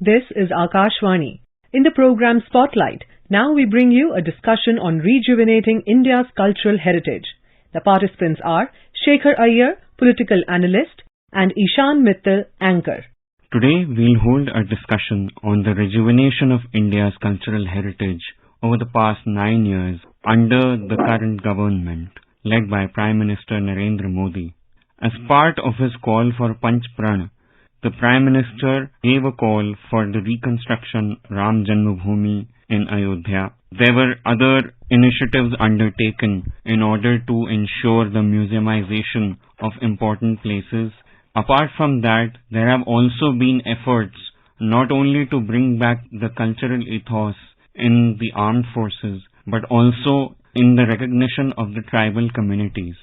This is Akashvani. In the program Spotlight, now we bring you a discussion on rejuvenating India's cultural heritage. The participants are Shekhar Iyer, political analyst, and Ishan Mittal, anchor. Today we'll hold a discussion on the rejuvenation of India's cultural heritage over the past 9 years under the current government led by Prime Minister Narendra Modi. As part of his call for Panch Pran, the Prime Minister gave a call for the reconstruction Ram Janmabhoomi in Ayodhya. There were other initiatives undertaken in order to ensure the museumization of important places. Apart from that, there have also been efforts not only to bring back the cultural ethos in the armed forces, but also in the recognition of the tribal communities.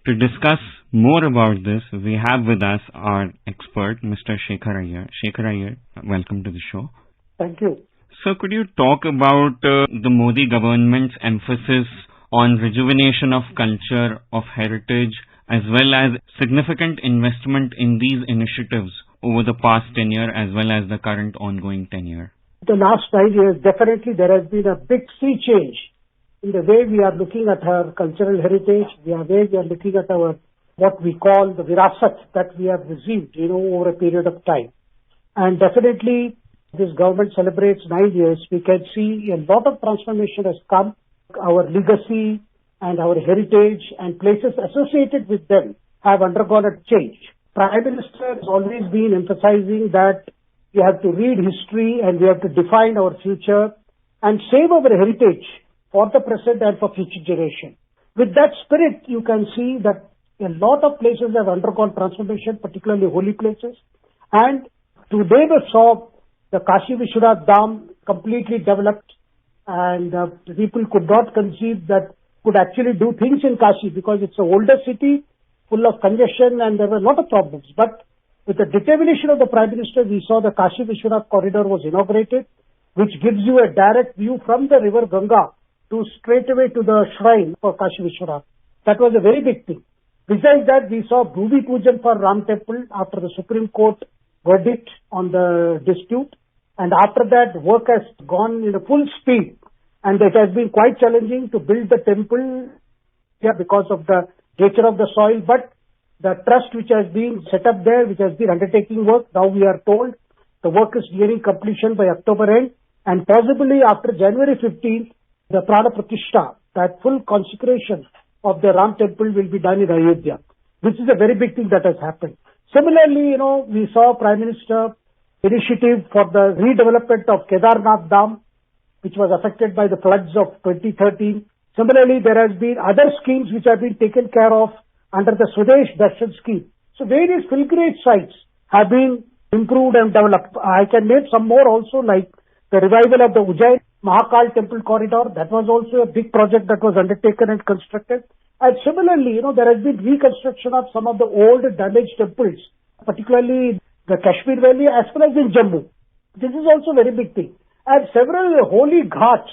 To discuss more about this, we have with us our expert, Mr. Shekhar Iyer. Shekhar Iyer, welcome to the show. Thank you. So could you talk about the Modi government's emphasis on rejuvenation of culture, of heritage, as well as significant investment in these initiatives over the past tenure as well as the current ongoing tenure? The last 9 years, definitely there has been a big sea change in the way we are looking at our cultural heritage, the way we are looking at our, what we call the virasat that we have received, over a period of time. And definitely, this government celebrates 9 years. We can see a lot of transformation has come. Our legacy and our heritage and places associated with them have undergone a change. Prime Minister has always been emphasizing that we have to read history and we have to define our future and save our heritage for the present and for future generation. With that spirit, you can see that a lot of places have undergone transformation, particularly holy places. And today we saw the Kashi Vishwanath Dham completely developed, and people could not conceive that could actually do things in Kashi because it's an older city full of congestion and there were a lot of problems. But with the determination of the Prime Minister, we saw the Kashi Vishwanath corridor was inaugurated, which gives you a direct view from the river Ganga to straight away to the shrine for Kashi Vishwanath. That was a very big thing. Besides that, we saw Bhumi Pujan for Ram Temple after the Supreme Court verdict on the dispute. And after that, work has gone in a full speed. And it has been quite challenging to build the temple because of the nature of the soil. But the trust which has been set up there, which has been undertaking work, now we are told the work is nearing completion by October end. And possibly after January 15th, the Prana Pratishtha, that full consecration of the Ram temple will be done in Ayodhya. This is a very big thing that has happened. Similarly, we saw Prime Minister initiative for the redevelopment of Kedarnath Dham, which was affected by the floods of 2013. Similarly, there has been other schemes which have been taken care of under the Swadesh Darshan scheme. So various pilgrimage sites have been improved and developed. I can name some more also, like the revival of the Ujjain Mahakal Temple Corridor. That was also a big project that was undertaken and constructed. And similarly, there has been reconstruction of some of the old damaged temples, particularly the Kashmir Valley as well as in Jammu. This is also a very big thing. And several holy ghats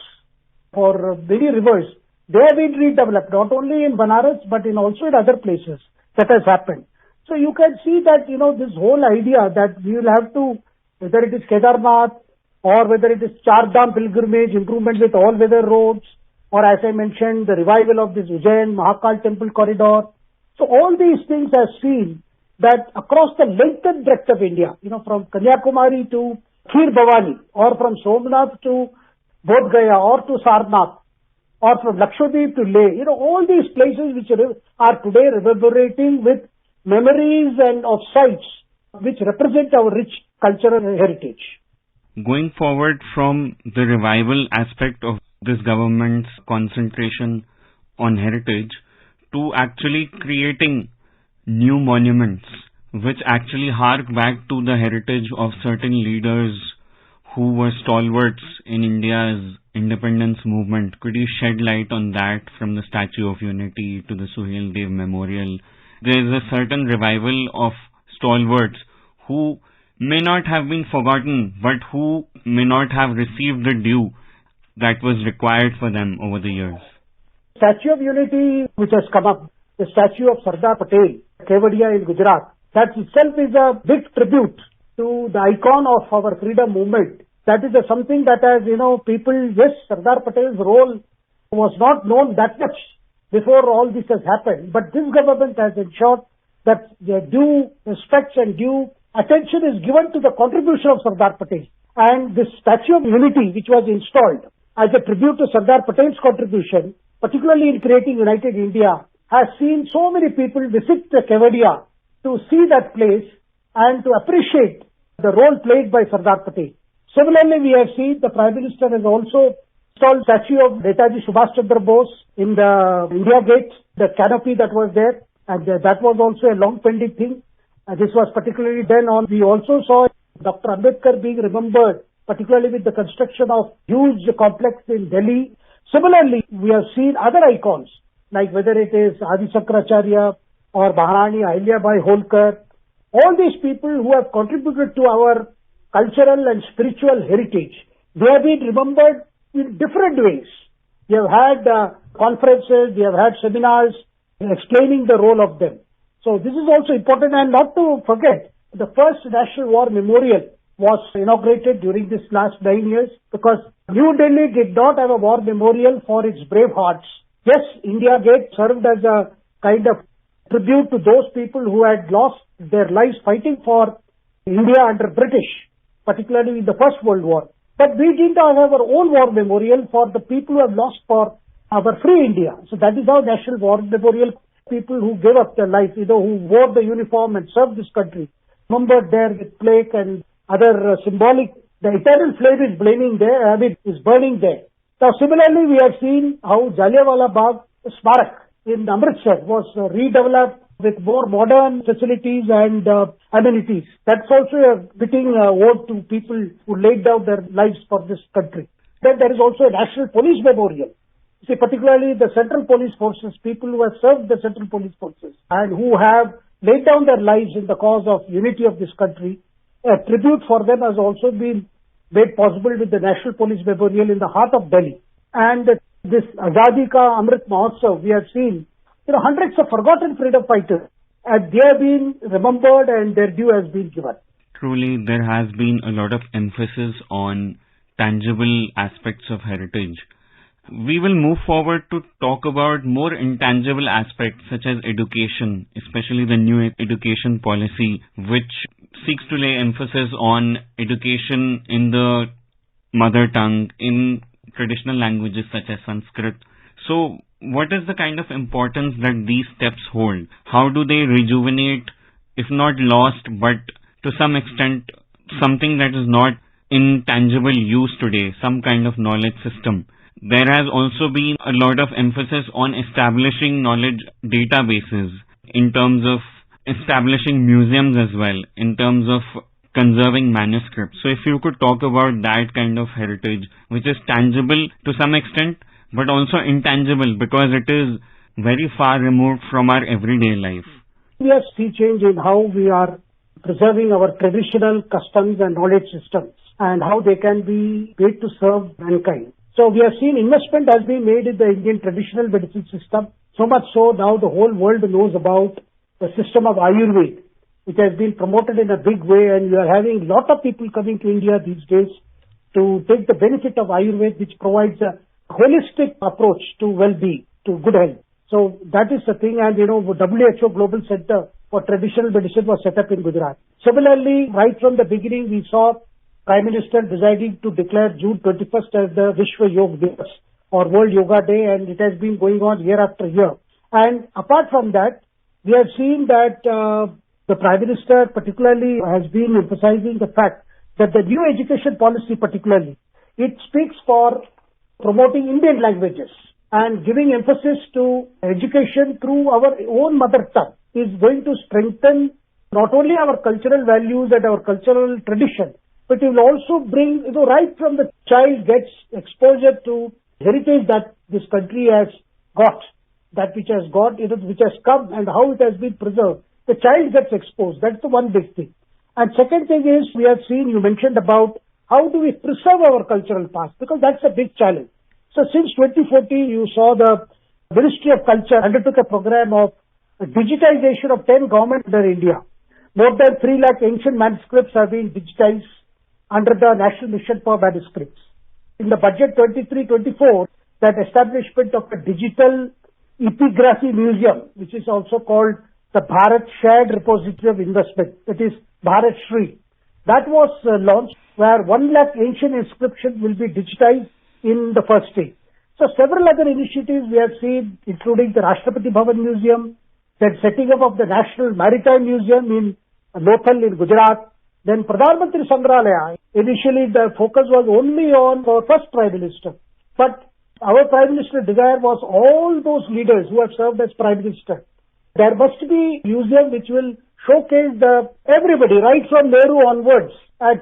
for many rivers, they have been redeveloped, not only in Banaras, but also in other places that has happened. So you can see that, this whole idea that we will have to, whether it is Kedarnath, or whether it is Char Dham pilgrimage, improvement with all-weather roads, or as I mentioned, the revival of this Ujjain Mahakal Temple Corridor. So all these things have seen that across the length and breadth of India, from Kanyakumari to Kheer Bhavani, or from Somnath to Bodh Gaya, or to Sarnath, or from Lakshadweep to Leh, all these places which are today reverberating with memories and of sites which represent our rich cultural heritage. Going forward from the revival aspect of this government's concentration on heritage to actually creating new monuments which actually hark back to the heritage of certain leaders who were stalwarts in India's independence movement. Could you shed light on that, from the Statue of Unity to the Suhail Dev Memorial? There is a certain revival of stalwarts who may not have been forgotten, but who may not have received the due that was required for them over the years. Statue of Unity which has come up, the statue of Sardar Patel, Kevadia in Gujarat, that itself is a big tribute to the icon of our freedom movement. That is something that has, people, yes, Sardar Patel's role was not known that much before all this has happened. But this government has ensured that the due respect and due attention is given to the contribution of Sardar Patel. And this Statue of Unity, which was installed as a tribute to Sardar Patel's contribution, particularly in creating United India, has seen so many people visit the Kevadia to see that place and to appreciate the role played by Sardar Patel. Similarly, we have seen the Prime Minister has also installed statue of Netaji Subhash Chandra Bose in the India Gate, the canopy that was there, and that was also a long pending thing. This was particularly done on, we also saw Dr. Ambedkar being remembered, particularly with the construction of huge complex in Delhi. Similarly, we have seen other icons, like whether it is Adi Sankaracharya or Maharani Ahilyabai Holkar, all these people who have contributed to our cultural and spiritual heritage, they have been remembered in different ways. We have had conferences, we have had seminars explaining the role of them. So this is also important, and not to forget, the first National War Memorial was inaugurated during this last 9 years, because New Delhi did not have a war memorial for its brave hearts. Yes, India Gate served as a kind of tribute to those people who had lost their lives fighting for India under British, particularly in the First World War. But we did not have our own war memorial for the people who have lost for our free India. So that is our National War Memorial, people who gave up their life, who wore the uniform and served this country, remembered there with plaque and other symbolic. The eternal flame is burning there. Now similarly, we have seen how Jallianwala Bagh Smarak in Amritsar was redeveloped with more modern facilities and amenities. That's also a fitting ode to people who laid down their lives for this country. Then there is also a National Police Memorial. See, particularly the Central Police Forces, people who have served the Central Police Forces and who have laid down their lives in the cause of unity of this country. A tribute for them has also been made possible with the National Police Memorial in the heart of Delhi. And this Azadi Ka Amrit Mahotsav, we have seen, hundreds of forgotten freedom fighters, and they have been remembered and their due has been given. Truly, there has been a lot of emphasis on tangible aspects of heritage. We will move forward to talk about more intangible aspects such as education, especially the new education policy, which seeks to lay emphasis on education in the mother tongue, in traditional languages such as Sanskrit. So, what is the kind of importance that these steps hold? How do they rejuvenate, if not lost, but to some extent, something that is not in tangible use today, some kind of knowledge system? There has also been a lot of emphasis on establishing knowledge databases, in terms of establishing museums as well, in terms of conserving manuscripts. So if you could talk about that kind of heritage, which is tangible to some extent, but also intangible because it is very far removed from our everyday life. We have sea change in how we are preserving our traditional customs and knowledge systems and how they can be made to serve mankind. So we have seen investment has been made in the Indian traditional medicine system. So much so now the whole world knows about the system of Ayurveda, which has been promoted in a big way, and we are having a lot of people coming to India these days to take the benefit of Ayurveda, which provides a holistic approach to well-being, to good health. So that is the thing, and WHO Global Center for Traditional Medicine was set up in Gujarat. Similarly, right from the beginning, we saw Prime Minister deciding to declare June 21st as the Vishwa Yoga Divas or World Yoga Day, and it has been going on year after year. And apart from that, we have seen that the Prime Minister particularly has been emphasizing the fact that the new education policy particularly, it speaks for promoting Indian languages and giving emphasis to education through our own mother tongue is going to strengthen not only our cultural values and our cultural tradition, but it will also bring, right from the child gets exposure to heritage that this country has got, that which has got, which has come and how it has been preserved. The child gets exposed. That's the one big thing. And second thing is, we have seen, you mentioned about how do we preserve our cultural past? Because that's a big challenge. So since 2014, you saw the Ministry of Culture undertook a program of digitization of 10 governments under India. more than 3 lakh ancient manuscripts have been digitized under the National Mission for Manuscripts. In the budget 23-24, that establishment of a digital epigraphy museum, which is also called the Bharat Shared Repository of Investment, that is Bharat Shri, that was launched, where 1 lakh ancient inscriptions will be digitized in the first stage. So several other initiatives we have seen, including the Rashtrapati Bhavan Museum, then setting up of the National Maritime Museum in Lothal in Gujarat, then Pradhan Mantri Sangrahalaya. Initially the focus was only on our first Prime Minister, but our Prime Minister desire was all those leaders who have served as Prime Minister. There must be a museum which will showcase everybody, right from Nehru onwards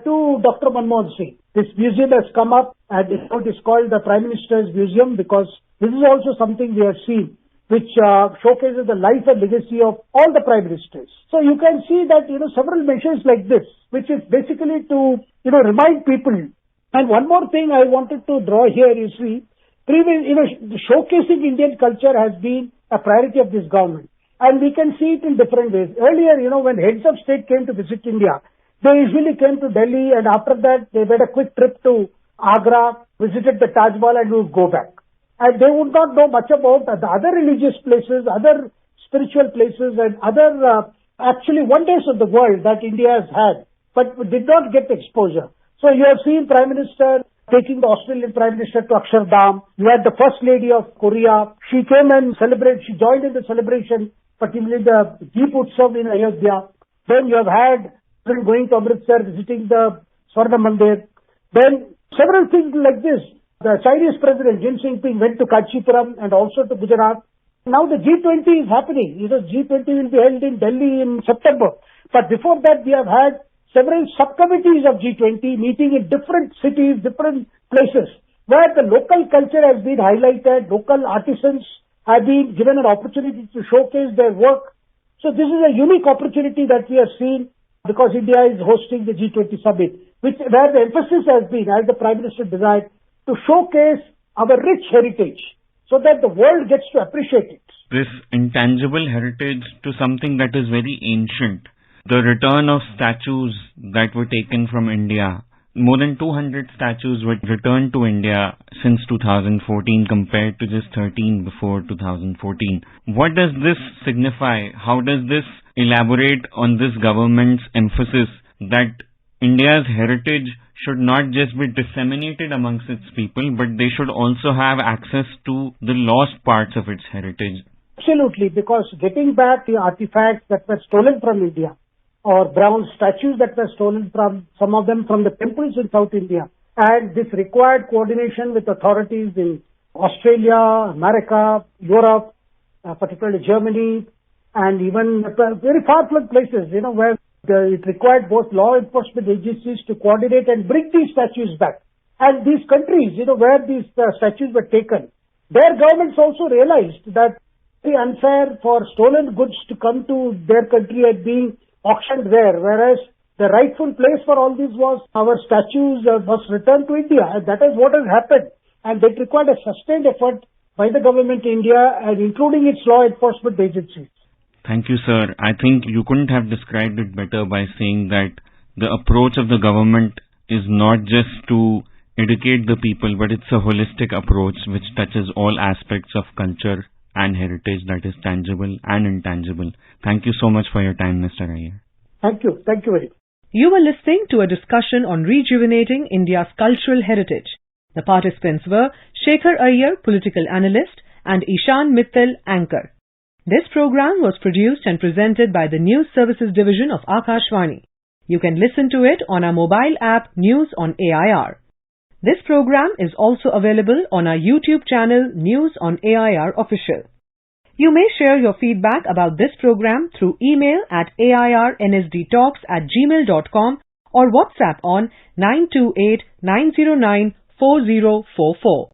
to Dr. Manmohan Singh. This museum has come up and it is called the Prime Minister's Museum because this is also something we have seen which showcases the life and legacy of all the Prime Ministers. So you can see that, several measures like this, which is basically to, remind people. And one more thing I wanted to draw here, you see, showcasing Indian culture has been a priority of this government. And we can see it in different ways. Earlier, when heads of state came to visit India, they usually came to Delhi and after that they made a quick trip to Agra, visited the Taj Mahal and would go back. And they would not know much about the other religious places, other spiritual places and other actually wonders of the world that India has had, but did not get exposure. So you have seen Prime Minister taking the Australian Prime Minister to Akshardham. You had the First Lady of Korea. She came and she joined in the celebration, particularly the Deep Utsav in Ayodhya. Then you have had going to Amritsar, visiting the Swarna Mandir. Then several things like this. The Chinese President Xi Jinping went to Kanchipuram and also to Gujarat. Now the G20 is happening. G20 will be held in Delhi in September. But before that we have had several subcommittees of G20 meeting in different cities, different places, where the local culture has been highlighted, local artisans have been given an opportunity to showcase their work. So this is a unique opportunity that we have seen because India is hosting the G20 summit, where the emphasis has been, as the Prime Minister desired, to showcase our rich heritage so that the world gets to appreciate it. This intangible heritage to something that is very ancient. The return of statues that were taken from India. More than 200 statues were returned to India since 2014 compared to just 13 before 2014. What does this signify? How does this elaborate on this government's emphasis that India's heritage should not just be disseminated amongst its people, but they should also have access to the lost parts of its heritage? Absolutely, because getting back the artifacts that were stolen from India, or bronze statues that were stolen from, some of them from the temples in South India. And this required coordination with authorities in Australia, America, Europe, particularly Germany, and even very far-flung places, where it required both law enforcement agencies to coordinate and bring these statues back. And these countries, where these statues were taken, their governments also realized that it's unfair for stolen goods to come to their country and being auctioned there, whereas the rightful place for all this was our statues must return to India, and that is what has happened. And that required a sustained effort by the government of India and including its law enforcement agencies. Thank you, sir. I think you couldn't have described it better by saying that the approach of the government is not just to educate the people, but it's a holistic approach which touches all aspects of culture and heritage that is tangible and intangible. Thank you so much for your time, Mr. Iyer. Thank you. Thank you very much. You were listening to a discussion on rejuvenating India's cultural heritage. The participants were Shekhar Iyer, political analyst, and Ishan Mittal, anchor. This program was produced and presented by the News Services Division of Akashvani. You can listen to it on our mobile app News on AIR. This program is also available on our YouTube channel News on AIR Official. You may share your feedback about this program through email at airnsdtalks@gmail.com or WhatsApp on 928 909 4044.